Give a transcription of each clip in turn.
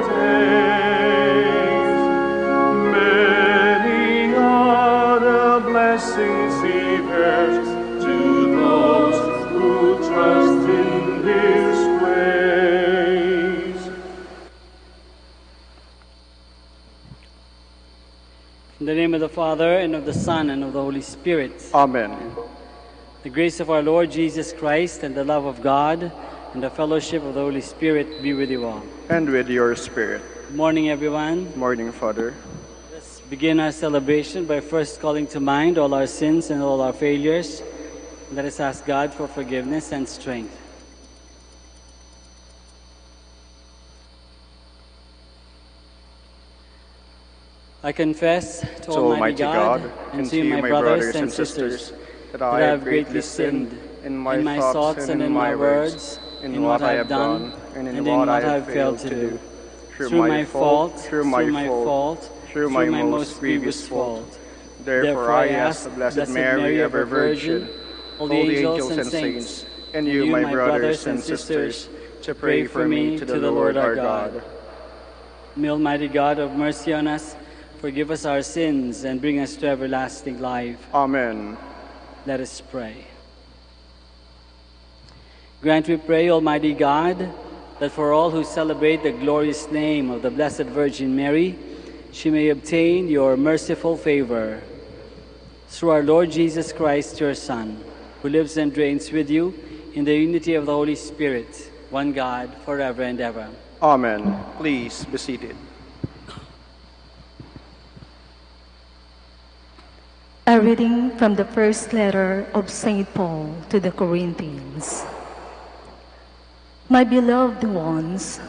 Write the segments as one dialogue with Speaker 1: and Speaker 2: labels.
Speaker 1: days. Many are the blessings he bears to those who trust in his ways.
Speaker 2: In the name of the Father, and of the Son, and of the Holy Spirit.
Speaker 3: Amen.
Speaker 2: The grace of our Lord Jesus Christ, and the love of God, and the fellowship of the Holy Spirit be with you all.
Speaker 3: And with your spirit.
Speaker 2: Good morning, everyone.
Speaker 3: Morning, Father.
Speaker 2: Let's begin our celebration by first calling to mind all our sins and all our failures. Let us ask God for forgiveness and strength. I confess to Almighty God and to you, my brothers and sisters, that I have greatly sinned in my thoughts and in my words, in what I have done and in what I have failed to do. Through my fault, through my most grievous fault. Therefore I ask the Blessed Mary, ever Virgin, all the angels and saints, and you, my brothers and sisters, to pray for me to the Lord our God. May Almighty God have mercy on us, forgive us our sins, and bring us to everlasting life.
Speaker 3: Amen.
Speaker 2: Let us pray. Grant, we pray, Almighty God, that for all who celebrate the glorious name of the Blessed Virgin Mary, she may obtain your merciful favor. Through our Lord Jesus Christ, your Son, who lives and reigns with you in the unity of the Holy Spirit, one God, forever and ever.
Speaker 3: Amen. Please be seated.
Speaker 4: A reading from the first letter of St. Paul to the Corinthians. My beloved ones,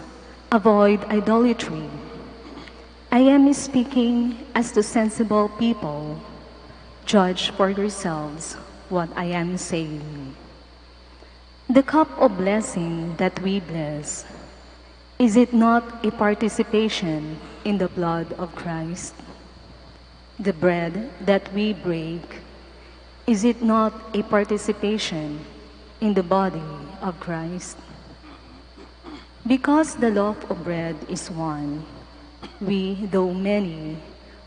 Speaker 4: avoid idolatry. I am speaking as to sensible people. Judge for yourselves what I am saying. The cup of blessing that we bless, is it not a participation in the blood of Christ? The bread that we break, is it not a participation in the body of Christ? Because the loaf of bread is one, we, though many,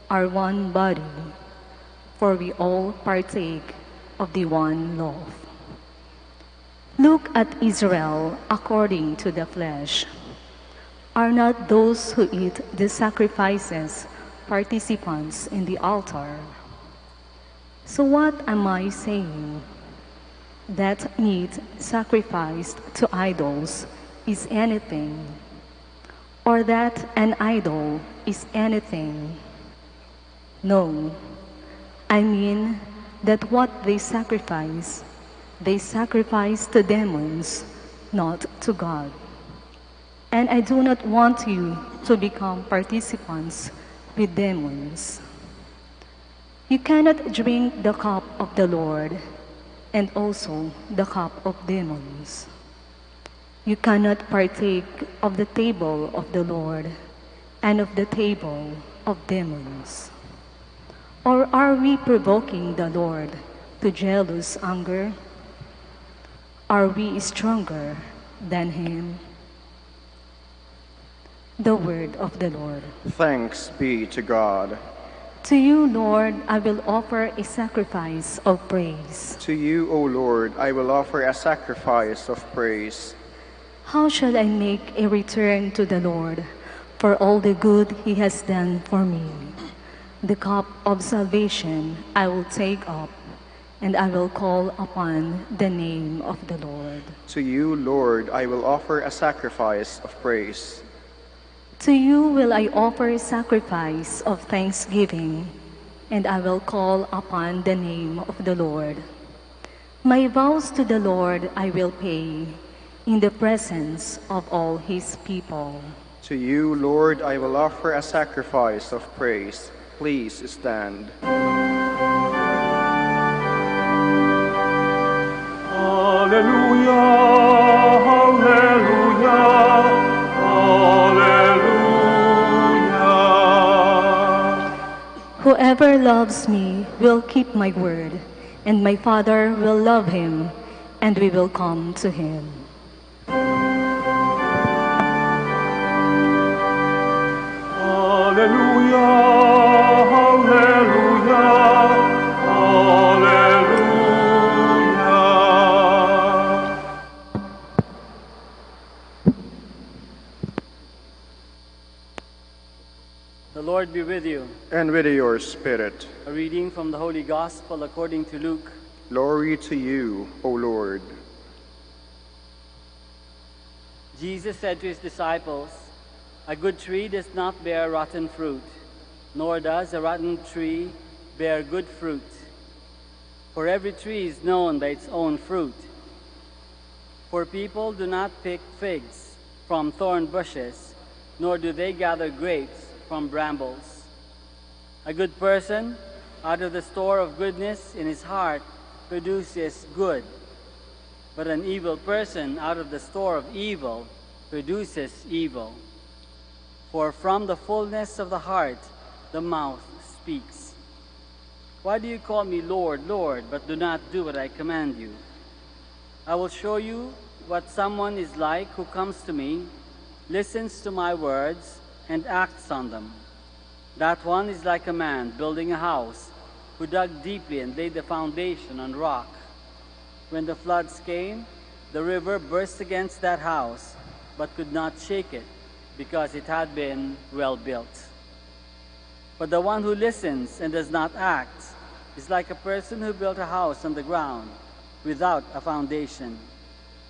Speaker 4: are one body, for we all partake of the one loaf. Look at Israel according to the flesh. Are not those who eat the sacrifices participants in the altar? So what am I saying? That meat sacrificed to idols is anything, or that an idol is anything? No, I mean that what they sacrifice to demons, not to God. And I do not want you to become participants with demons. You cannot drink the cup of the Lord and also the cup of demons. You cannot partake of the table of the Lord and of the table of demons. Or are we provoking the Lord to jealous anger? Are we stronger than him? The word of the Lord.
Speaker 3: Thanks be to God.
Speaker 4: To you, Lord, I will offer a sacrifice of praise.
Speaker 3: To you, O Lord, I will offer a sacrifice of praise.
Speaker 4: How shall I make a return to the Lord for all the good he has done for me? The cup of salvation I will take up, and I will call upon the name of the Lord.
Speaker 3: To you, Lord, I will offer a sacrifice of praise.
Speaker 4: To you will I offer a sacrifice of thanksgiving, and I will call upon the name of the Lord. My vows to the Lord I will pay in the presence of all his people.
Speaker 3: To you, Lord, I will offer a sacrifice of praise. Please stand.
Speaker 1: Hallelujah, hallelujah, hallelujah.
Speaker 4: Whoever loves me will keep my word, and my Father will love him, and we will come to him.
Speaker 2: The Lord be with you.
Speaker 3: And with your spirit.
Speaker 2: A reading from the Holy Gospel according to Luke.
Speaker 3: Glory to you, O Lord.
Speaker 2: Jesus said to his disciples, "A good tree does not bear rotten fruit, nor does a rotten tree bear good fruit. For every tree is known by its own fruit. For people do not pick figs from thorn bushes, nor do they gather grapes from brambles. A good person, out of the store of goodness in his heart, produces good. But an evil person, out of the store of evil, produces evil. For from the fullness of the heart, the mouth speaks. Why do you call me Lord, Lord, but do not do what I command you? I will show you what someone is like who comes to me, listens to my words, and acts on them. That one is like a man building a house, who dug deeply and laid the foundation on rock. When the floods came, the river burst against that house, but could not shake it, because it had been well built. But the one who listens and does not act is like a person who built a house on the ground without a foundation.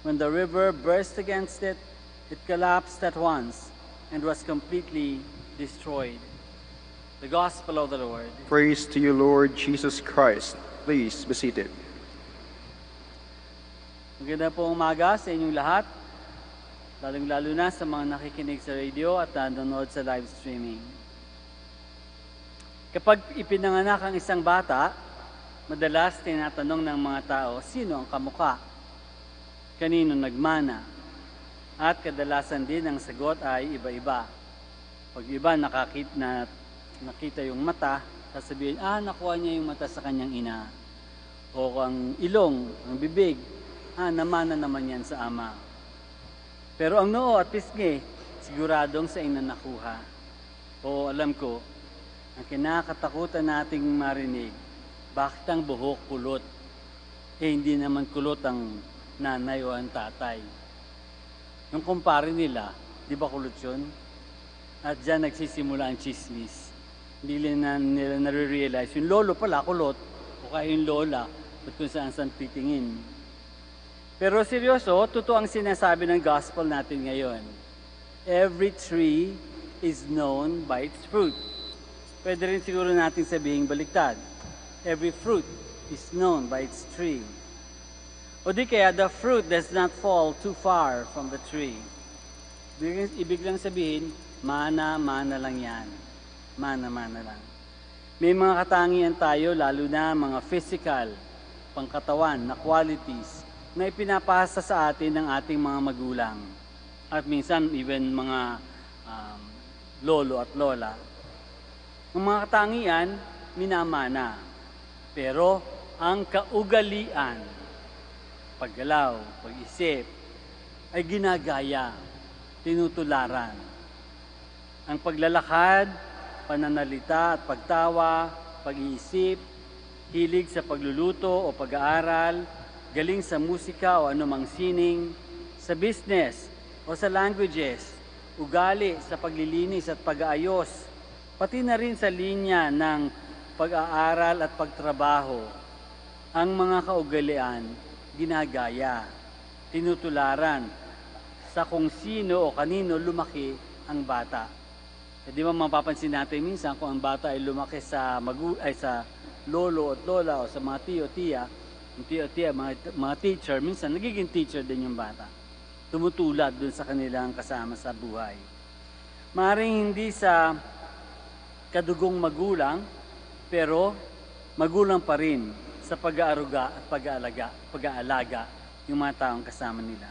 Speaker 2: When the river burst against it, it collapsed at once and was completely destroyed." The Gospel of the Lord.
Speaker 3: Praise to you, Lord Jesus Christ. Please be seated.
Speaker 2: Maganda po umaga sa inyong lahat, lalong-lalo na sa mga nakikinig sa radio at nanonood sa live streaming. Kapag ipinanganak ang isang bata, madalas tinatanong ng mga tao, sino ang kamukha? Kanino nagmana? At kadalasan din ang sagot ay iba-iba. Pag iba nakita yung mata, sasabihin, nakuha niya yung mata sa kanyang ina. O ang ilong, ang bibig, namana naman yan sa ama. Pero ang noo at pisngi, siguradong sa ina nakuha. O alam ko, ang kinakatakutan nating marinig, bakit ang buhok kulot? Hindi naman kulot ang nanay o ang tatay. Yung kumpare nila, di ba kulot yun? At dyan nagsisimula ang chismis. Hindi nila nare-realize. Yung lolo pala kulot, o kaya yung lola, at kung saan titingin. Pero seryoso, totoo ang sinasabi ng gospel natin ngayon. Every tree is known by its fruit. Pwede rin siguro natin sabihin baliktad. Every fruit is known by its tree. O di kaya, the fruit does not fall too far from the tree. Ibig lang sabihin, mana lang yan. Mana lang. May mga katangian tayo, lalo na mga physical, pangkatawan na qualities, na ipinapasa sa atin ng ating mga magulang. At minsan, even mga lolo at lola. Ang mga katangian, minamana. Pero, ang kaugalian, paggalaw, pag-isip, ay ginagaya, tinutularan. Ang paglalakad, pananalita at pagtawa, pag-iisip, hilig sa pagluluto o pag-aaral, galing sa musika o anumang sining, sa business o sa languages, ugali sa paglilinis at pag-aayos, pati na rin sa linya ng pag-aaral at pagtrabaho. Ang mga kaugalian, ginagaya, tinutularan sa kung sino o kanino lumaki ang bata. Di ba mapapansin natin minsan kung ang bata ay lumaki sa sa lolo at lola o sa mga tiyo-tiya, mga teacher, minsan nagiging teacher din yung bata. Tumutulad dun sa kanilang kasama sa buhay. Maaaring hindi sa kadugong magulang, pero magulang pa rin sa pag-aaruga at pag-aalaga yung mga taong kasama nila.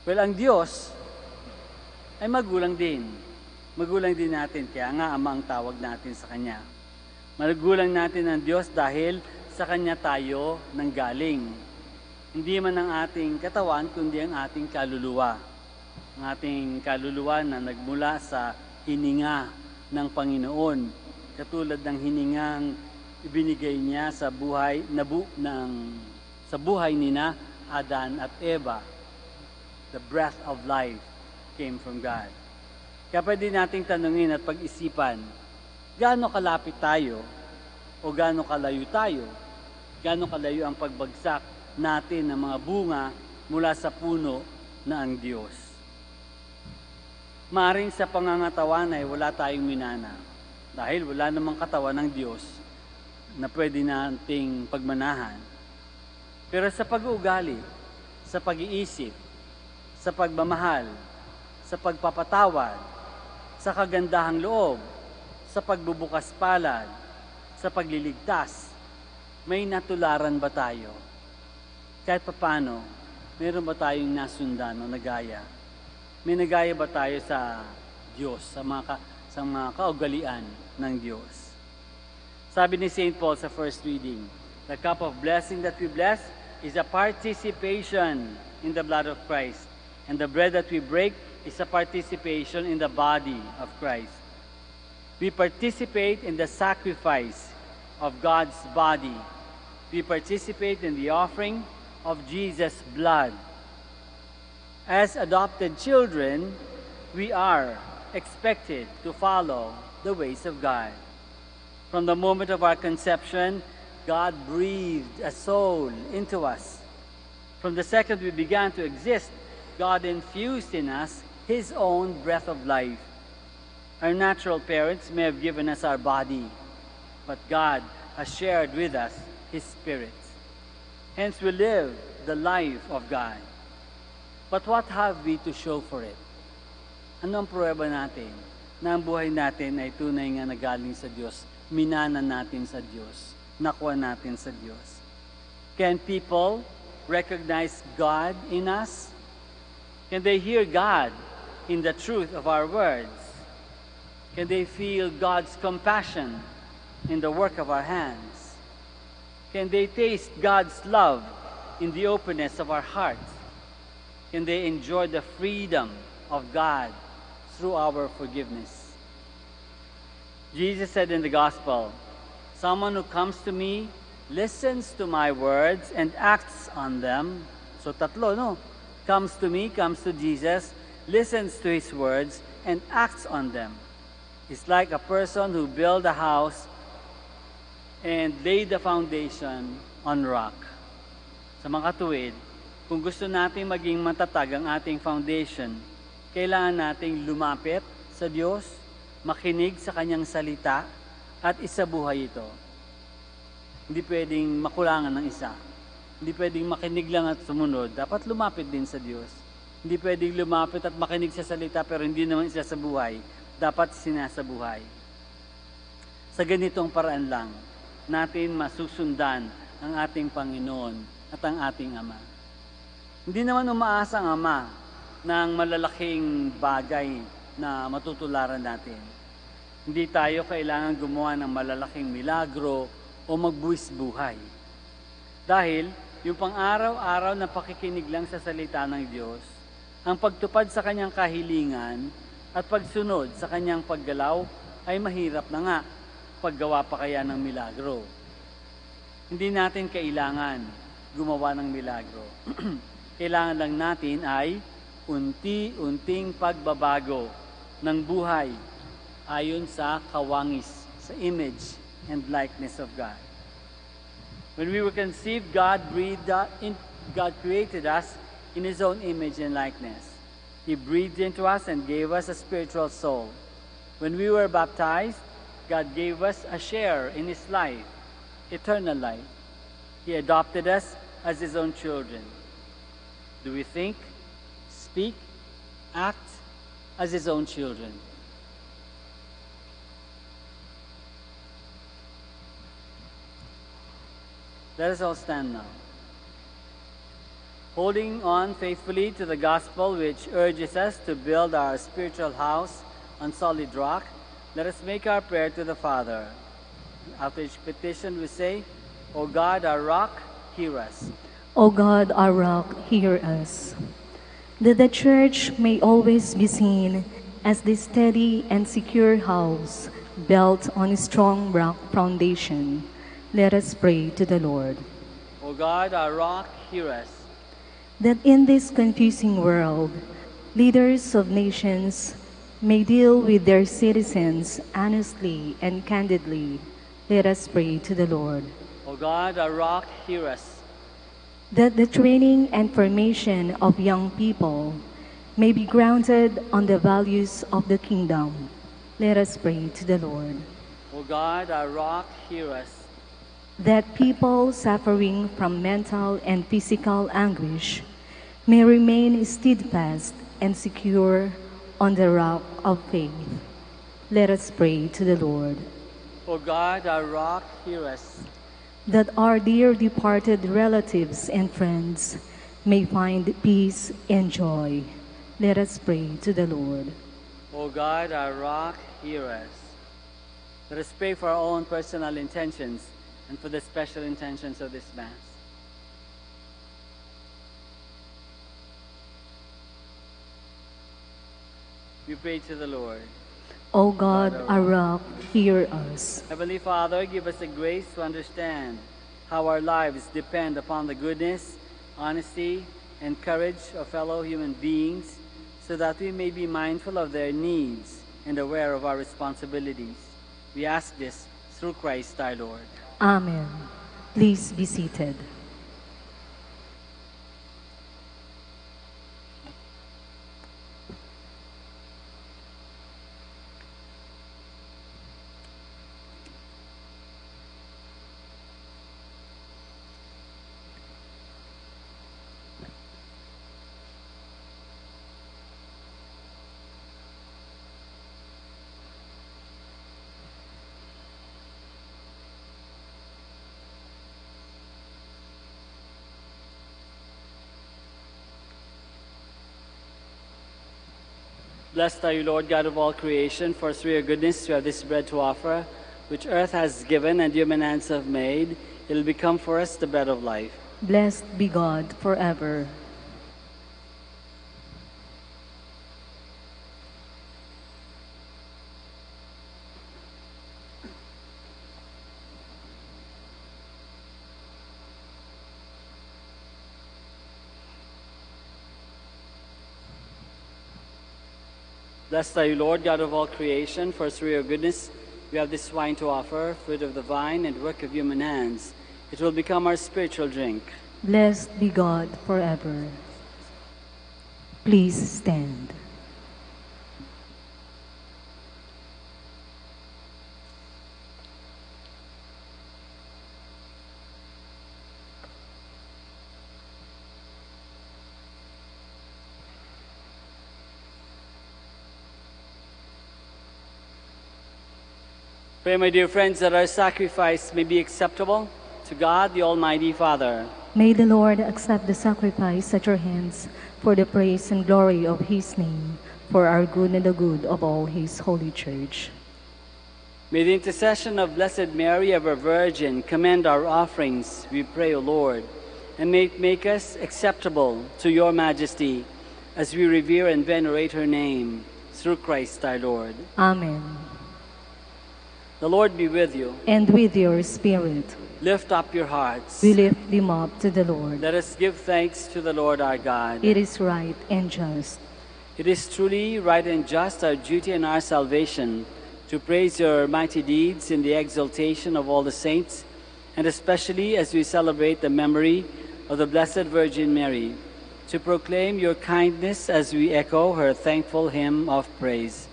Speaker 2: Well, ang Diyos ay magulang din. Magulang din natin, kaya nga Ama ang tawag natin sa Kanya. Magulang natin ang Diyos dahil sa Kanya tayo nanggaling. Hindi man ang ating katawan, kundi ang ating kaluluwa. Ang ating kaluluwa na nagmula sa hininga ng Panginoon, katulad ng hiningang ibinigay niya sa buhay sa buhay nina Adan at Eva. The breath of life came from God. Kaya pwede nating tanungin at pag-isipan, gaano kalapit tayo o gaano kalayo tayo? Gaano kalayo ang pagbagsak natin ng mga bunga mula sa puno na ang Diyos? Maaring sa pangangatawan ay wala tayong minana dahil wala namang katawan ng Diyos na pwede nating pagmanahan. Pero sa pag-uugali, sa pag-iisip, sa pagmamahal, sa pagpapatawad, sa kagandahang loob, sa pagbubukas palad, sa pagliligtas, may natularan ba tayo? Kahit papano, meron ba tayong nasundan o nagaya? May nagaya ba tayo sa Diyos, sa mga kaugalian ng Diyos? Sabi ni St. Paul sa first reading, the cup of blessing that we bless is a participation in the blood of Christ, and the bread that we break is a participation in the body of Christ. We participate in the sacrifice of God's body. We participate in the offering of Jesus' blood. As adopted children, we are expected to follow the ways of God. From the moment of our conception, God breathed a soul into us. From the second we began to exist, God infused in us His own breath of life. Our natural parents may have given us our body, but God has shared with us His Spirit. Hence we live the life of God. But what have we to show for it? Ano ang pruweba natin na ang buhay natin ay tunay nga nagaling sa Diyos? Minana natin sa Diyos, nakuha natin sa Diyos. Can people recognize God in us? Can they hear God in the truth of our words? Can they feel God's compassion in the work of our hands? Can they taste God's love in the openness of our hearts? Can they enjoy the freedom of God through our forgiveness? Jesus said in the gospel, someone who comes to me, listens to my words, and acts on them. So tatlo, no? Comes to me, comes to Jesus, listens to His words, and acts on them. It's like a person who built a house and laid the foundation on rock. Sa mga katuwid, kung gusto nating maging matatag ang ating foundation, kailangan nating lumapit sa Diyos, makinig sa Kanyang salita, at isabuhay ito. Hindi pwedeng makulangan ng isa. Hindi pwedeng makinig lang at sumunod. Dapat lumapit din sa Diyos. Hindi pwedeng lumapit at makinig sa salita pero hindi naman isa sa buhay. Dapat sinasabuhay. Sa ganitong paraan lang, natin masusundan ang ating Panginoon at ang ating Ama. Hindi naman umaasa ang Ama ng malalaking bagay na matutularan natin. Hindi tayo kailangan gumawa ng malalaking milagro o magbuwis buhay. Dahil yung pang-araw-araw na pakikinig lang sa salita ng Diyos, ang pagtupad sa Kanyang kahilingan at pagsunod sa Kanyang paggalaw ay mahirap na nga, paggawa pa kaya ng milagro. Hindi natin kailangan gumawa ng milagro. Kailangan lang natin ay unti-unting pagbabago ng buhay ayon sa kawangis, sa image and likeness of God. When we were conceived, God created us in His own image and likeness. He breathed into us and gave us a spiritual soul. When we were baptized, God gave us a share in His life, eternal life. He adopted us as His own children. Do we think, speak, act as His own children? Let us all stand now. Holding on faithfully to the gospel which urges us to build our spiritual house on solid rock, let us make our prayer to the Father. After each petition we say, O God, our rock, hear us.
Speaker 4: O God, our rock, hear us. That the Church may always be seen as the steady and secure house built on a strong rock foundation. Let us pray to the Lord.
Speaker 2: O God, our rock, hear us.
Speaker 4: That in this confusing world, leaders of nations may deal with their citizens honestly and candidly, let us pray to the Lord.
Speaker 2: O God, our rock, hear us.
Speaker 4: That the training and formation of young people may be grounded on the values of the kingdom, let us pray to the Lord.
Speaker 2: O God, our rock, hear us.
Speaker 4: That people suffering from mental and physical anguish may remain steadfast and secure on the rock of faith. Let us pray to the Lord.
Speaker 2: O God, our rock, hear us.
Speaker 4: That our dear departed relatives and friends may find peace and joy. Let us pray to the Lord.
Speaker 2: O God, our rock, hear us. Let us pray for our own personal intentions and for the special intentions of this Mass. We pray to the Lord.
Speaker 4: O God, our rock, hear us.
Speaker 2: Heavenly Father, give us the grace to understand how our lives depend upon the goodness, honesty, and courage of fellow human beings, so that we may be mindful of their needs and aware of our responsibilities. We ask this through Christ our Lord.
Speaker 4: Amen. Please be seated.
Speaker 2: Blessed are you, Lord God of all creation, for through your goodness we have this bread to offer, which earth has given and human hands have made. It will become for us the bread of life.
Speaker 4: Blessed be God forever.
Speaker 2: Blessed are you, Lord God of all creation, for through your goodness we have this wine to offer, fruit of the vine and work of human hands. It will become our spiritual drink.
Speaker 4: Blessed be God forever. Please stand.
Speaker 2: Pray, my dear friends, that our sacrifice may be acceptable to God, the Almighty Father.
Speaker 4: May the Lord accept the sacrifice at your hands for the praise and glory of his name, for our good and the good of all his holy church.
Speaker 2: May the intercession of Blessed Mary, ever Virgin, commend our offerings, we pray, O Lord, and may it make us acceptable to your majesty as we revere and venerate her name, through Christ our Lord.
Speaker 4: Amen.
Speaker 2: The Lord be with you.
Speaker 4: And with your spirit.
Speaker 2: Lift up your hearts.
Speaker 4: We lift them up to the Lord.
Speaker 2: Let us give thanks to the Lord our God.
Speaker 4: It is right and just.
Speaker 2: It is truly right and just, our duty and our salvation, to praise your mighty deeds in the exaltation of all the saints, and especially as we celebrate the memory of the Blessed Virgin Mary, to proclaim your kindness as we echo her thankful hymn of praise.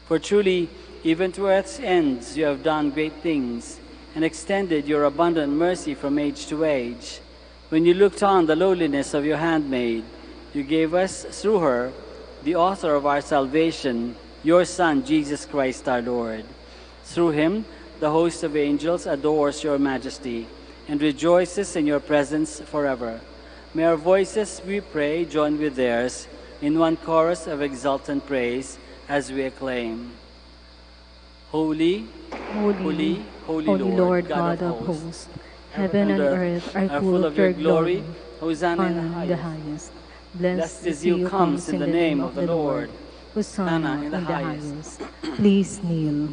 Speaker 2: For truly, even to earth's ends you have done great things, and extended your abundant mercy from age to age. When you looked on the lowliness of your handmaid, you gave us, through her, the author of our salvation, your Son, Jesus Christ our Lord. Through him, the host of angels adores your majesty, and rejoices in your presence forever. May our voices, we pray, join with theirs in one chorus of exultant praise as we acclaim. Holy, holy, holy Lord, God of hosts,
Speaker 4: heaven and earth are full of your glory.
Speaker 2: Hosanna in
Speaker 4: Hosanna in
Speaker 2: the
Speaker 4: the
Speaker 2: highest.
Speaker 4: highest. Blessed is he who comes in the name of the Lord. Hosanna in the highest. Please kneel.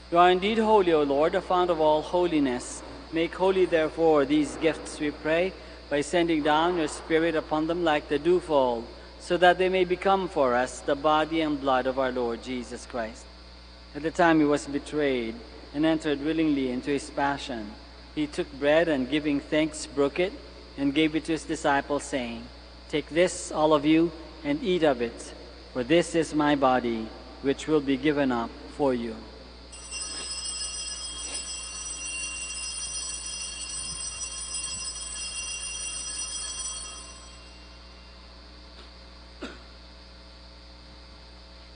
Speaker 2: You are indeed holy, O Lord, the fount of all holiness. Make holy, therefore, these gifts, we pray, by sending down your Spirit upon them like the dewfall, so that they may become for us the body and blood of our Lord Jesus Christ. At the time he was betrayed and entered willingly into his passion, he took bread and, giving thanks, broke it and gave it to his disciples, saying, "Take this, all of you, and eat of it, for this is my body, which will be given up for you."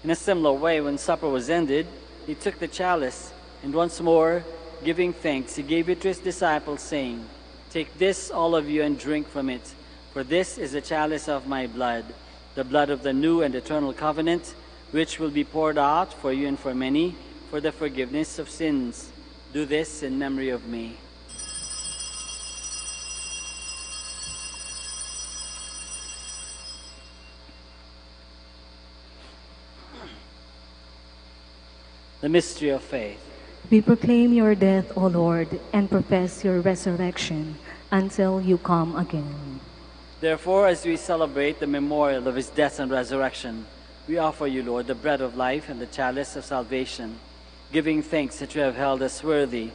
Speaker 2: In a similar way, when supper was ended, he took the chalice, and once more, giving thanks, he gave it to his disciples, saying, "Take this, all of you, and drink from it, for this is the chalice of my blood, the blood of the new and eternal covenant, which will be poured out for you and for many, for the forgiveness of sins. Do this in memory of me." The mystery of faith.
Speaker 4: We proclaim your death, O Lord, and profess your resurrection until you come again.
Speaker 2: Therefore, as we celebrate the memorial of his death and resurrection, we offer you, Lord, the bread of life and the chalice of salvation, giving thanks that you have held us worthy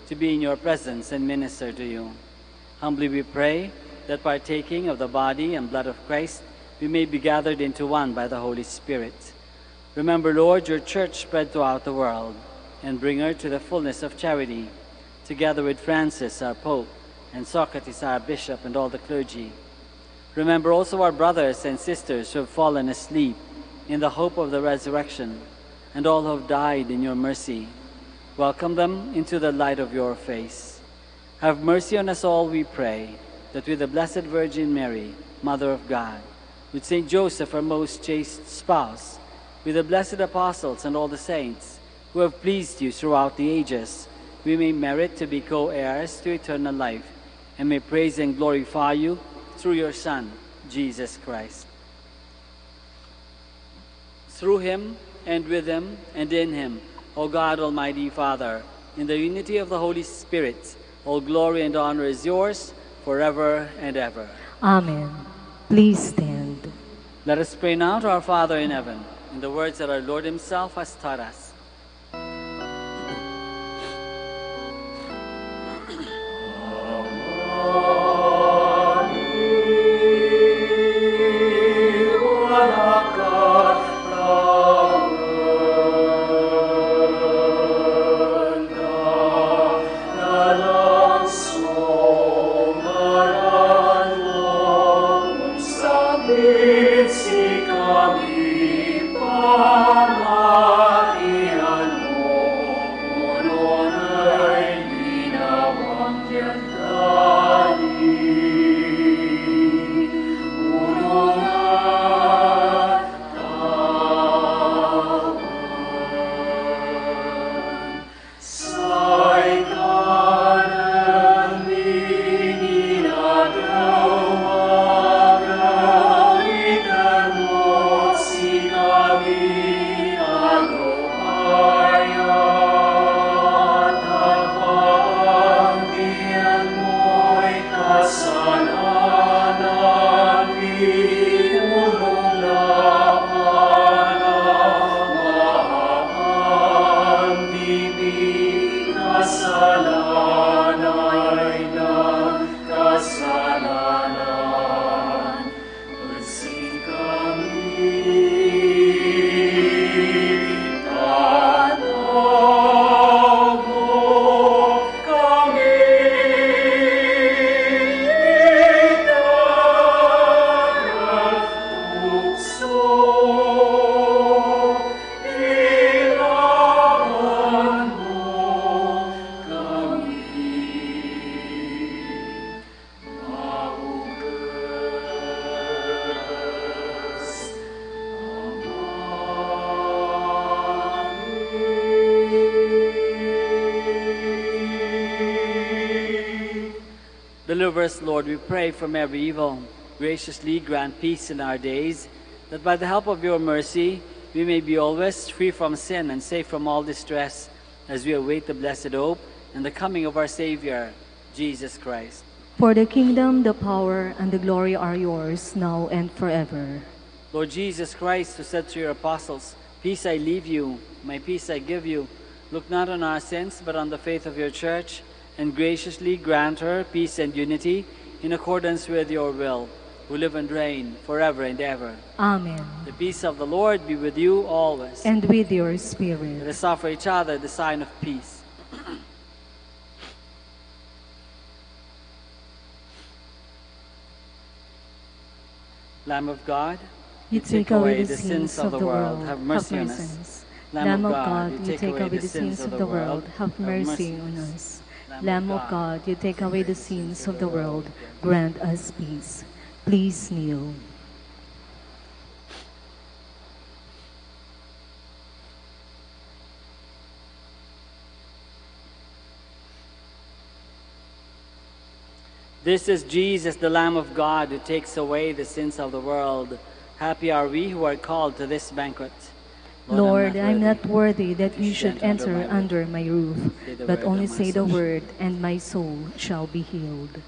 Speaker 2: to be in your presence and minister to you. Humbly we pray that partaking of the body and blood of Christ, we may be gathered into one by the Holy Spirit. Remember, Lord, your church spread throughout the world, and bring her to the fullness of charity, together with Francis, our Pope, and Socrates, our Bishop, and all the clergy. Remember also our brothers and sisters who have fallen asleep in the hope of the resurrection, and all who have died in your mercy. Welcome them into the light of your face. Have mercy on us all, we pray, that with the Blessed Virgin Mary, Mother of God, with Saint Joseph, our most chaste spouse, with the blessed apostles and all the saints who have pleased you throughout the ages, we may merit to be co-heirs to eternal life, and may praise and glorify you through your Son, Jesus Christ. Through him, and with him, and in him, O God, Almighty Father, in the unity of the Holy Spirit, all glory and honor is yours forever and ever.
Speaker 4: Amen. Please stand.
Speaker 2: Let us pray now to our Father in heaven, in the words that our Lord himself has taught us. Deliver us, Lord, we pray, from every evil. Graciously grant peace in our days, that by the help of your mercy we may be always free from sin and safe from all distress as we await the blessed hope and the coming of our Savior, Jesus Christ.
Speaker 4: For the kingdom, the power, and the glory are yours, now and forever.
Speaker 2: Lord Jesus Christ, who said to your apostles, "Peace I leave you, my peace I give you," look not on our sins, but on the faith of your church, and graciously grant her peace and unity in accordance with your will, who live and reign forever and ever.
Speaker 4: Amen.
Speaker 2: The peace of the Lord be with you always.
Speaker 4: And with your spirit.
Speaker 2: Let us offer each other the sign of peace. Lamb of God,
Speaker 4: you take away the sins of the world, have mercy on us. Lamb of God, you take away the sins of the world, have mercy on us. Lamb of God, you take away the sins of the world, grant us peace. Please kneel.
Speaker 2: This is Jesus, the Lamb of God, who takes away the sins of the world. Happy are we who are called to this banquet.
Speaker 4: Lord, I'm not worthy that you should enter under my roof, but only say the word, and my soul shall be healed.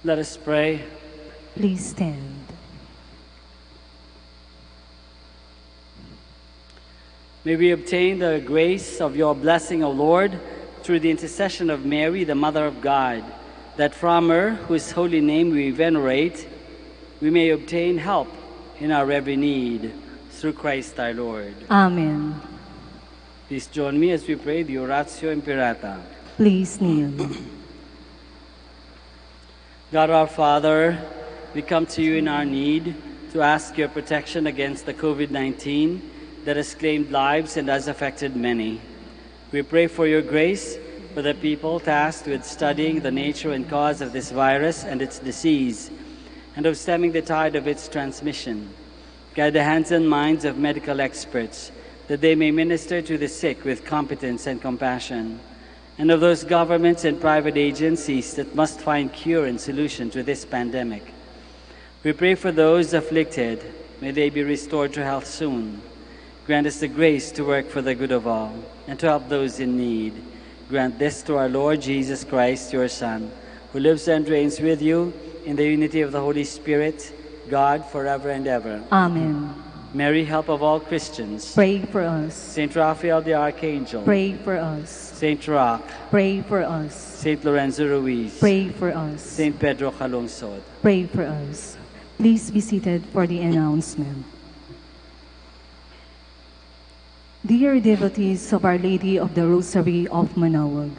Speaker 2: Let us pray.
Speaker 4: Please stand.
Speaker 2: May we obtain the grace of your blessing, O Lord, through the intercession of Mary, the Mother of God, that from her, whose holy name we venerate, we may obtain help in our every need, through Christ our Lord.
Speaker 4: Amen.
Speaker 2: Please join me as we pray the Oratio Imperata.
Speaker 4: Please kneel.
Speaker 2: God our Father, we come to you in our need to ask your protection against the COVID-19 that has claimed lives and has affected many. We pray for your grace for the people tasked with studying the nature and cause of this virus and its disease, and of stemming the tide of its transmission. Guide the hands and minds of medical experts, that they may minister to the sick with competence and compassion, and of those governments and private agencies that must find cure and solution to this pandemic. We pray for those afflicted. May they be restored to health soon. Grant us the grace to work for the good of all and to help those in need. Grant this to our Lord Jesus Christ, your Son, who lives and reigns with you in the unity of the Holy Spirit, God, forever and ever.
Speaker 4: Amen.
Speaker 2: Mary, help of all Christians,
Speaker 4: Pray for us.
Speaker 2: Saint Raphael the Archangel,
Speaker 4: Pray for us.
Speaker 2: Saint Roch,
Speaker 4: Pray for us.
Speaker 2: Saint Lorenzo Ruiz,
Speaker 4: Pray for us.
Speaker 2: Saint Pedro Calungsod.
Speaker 4: Pray for us. Please be seated for the announcement. Dear devotees of Our Lady of the Rosary of Manaoag,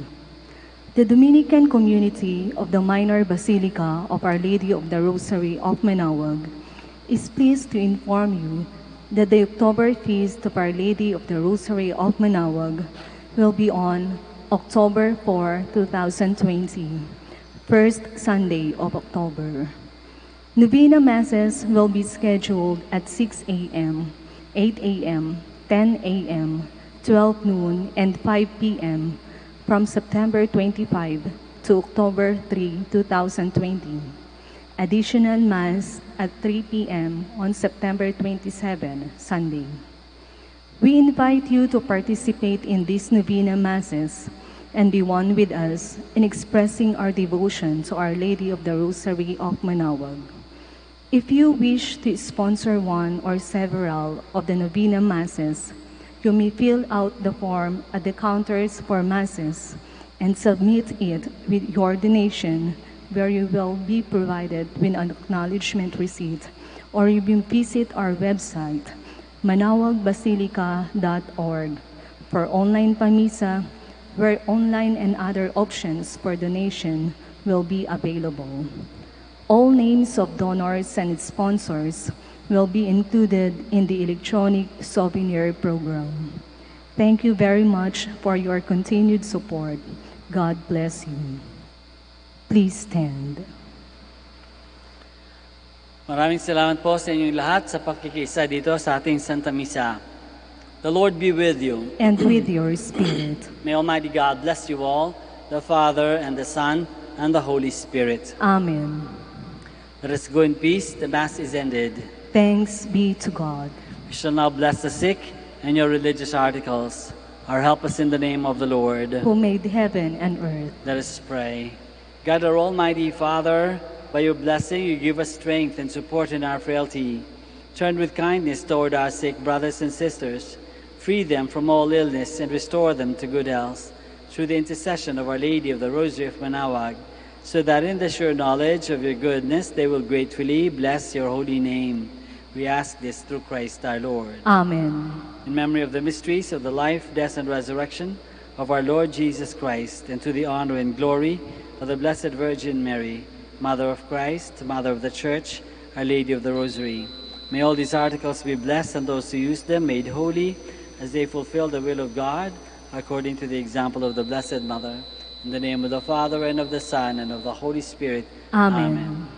Speaker 4: the Dominican community of the Minor Basilica of Our Lady of the Rosary of Manaoag is pleased to inform you that the October Feast of Our Lady of the Rosary of Manaoag will be on October 4, 2020, first Sunday of October. Novena Masses will be scheduled at 6 a.m., 8 a.m., 10 a.m., 12 noon, and 5 p.m. from September 25 to October 3, 2020. Additional Mass at 3 p.m. on September 27, Sunday. We invite you to participate in these Novena Masses and be one with us in expressing our devotion to Our Lady of the Rosary of Manaoag. If you wish to sponsor one or several of the Novena Masses, you may fill out the form at the counters for Masses and submit it with your donation, where you will be provided with an acknowledgement receipt, or you may visit our website, manaoagbasilica.org, for online pamisa, where online and other options for donation will be available. All names of donors and sponsors will be included in the electronic souvenir program. Thank you very much for your continued support. God bless you. Please stand.
Speaker 2: Maraming salamat po sa inyong lahat sa pakikiisa dito sa ating Santa Misa. The Lord be with you.
Speaker 4: And with your spirit.
Speaker 2: May Almighty God bless you all, the Father and the Son and the Holy Spirit.
Speaker 4: Amen.
Speaker 2: Let us go in peace. The Mass is ended.
Speaker 4: Thanks be to God.
Speaker 2: We shall now bless the sick and your religious articles. Our help us in the name of the Lord,
Speaker 4: who made heaven and earth.
Speaker 2: Let us pray. God, our Almighty Father, by your blessing you give us strength and support in our frailty. Turn with kindness toward our sick brothers and sisters. Free them from all illness and restore them to good health, through the intercession of Our Lady of the Rosary of Manaoag, so that in the sure knowledge of your goodness they will gratefully bless your holy name. We ask this through Christ our Lord.
Speaker 4: Amen.
Speaker 2: In memory of the mysteries of the life, death, and resurrection of our Lord Jesus Christ, and to the honor and glory of the Blessed Virgin Mary, Mother of Christ, Mother of the Church, Our Lady of the Rosary. May all these articles be blessed, and those who use them made holy, as they fulfill the will of God, according to the example of the Blessed Mother. In the name of the Father, and of the Son, and of the Holy Spirit.
Speaker 4: Amen.
Speaker 2: Amen.